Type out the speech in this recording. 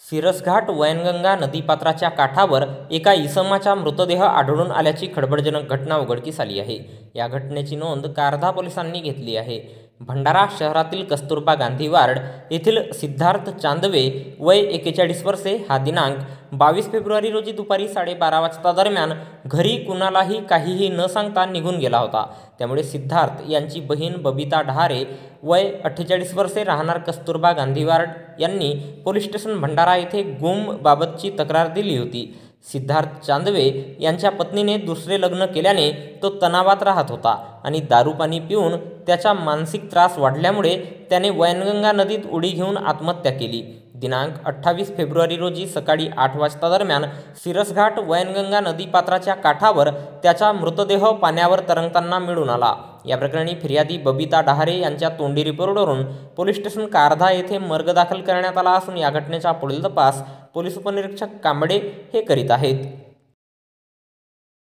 सिरसघाट वैनगंगा नदीपात्राच्या काठावर एका इसमाचा मृतदेह आढळून आल्याची खळबळजनक घटना उघडकीस आली आहे। या घटनेची नोंद कारधा पोलिसांनी घेतली आहे। भंडारा शहरातील कस्तुरबा गांधी वार्ड येथील सिद्धार्थ चांदवे वय 41 वर्षे हा दिनांक 22 फेब्रुवारी रोजी दुपारी 12:30 वाजता दरम्यान घरी कुणालाही काहीही न सांगता निघून गेला होता। त्यामुळे सिद्धार्थ यांची बहीण बबिता डहारे वय 48 वर्षे राहणार कस्तुरबा गांधी वार्ड यांनी पोलीस स्टेशन भंडारा येथे गुम बाबतची तक्रार दिली होती। सिद्धार्थ चांदवे यांच्या पत्नीने दुसरे लग्न केल्याने तो तणावात राहत होता आणि दारू पाणी पिऊन त्याचा मानसिक त्रास वाढल्यामुळे त्याने वैनगंगा नदीत उडी घेऊन आत्महत्या केली। दिनांक 28 फेब्रुवारी रोजी सकाळी 8 वाजता दरम्यान सिरसघाट वैनगंगा नदीपात्राच्या काठावर त्याचा मृतदेह पाण्यावर तरंगताना मिळून आला। या प्रकरणी फिर्यादी बबिता डहारे यांच्या तोंडी रिपोर्टवरून पोलीस स्टेशन कारधा येथे मर्ग दाखल करण्यात आला असून या घटनेचा पुढील तपास पोलीस उपनिरीक्षक कांबळे हे करीत आहेत।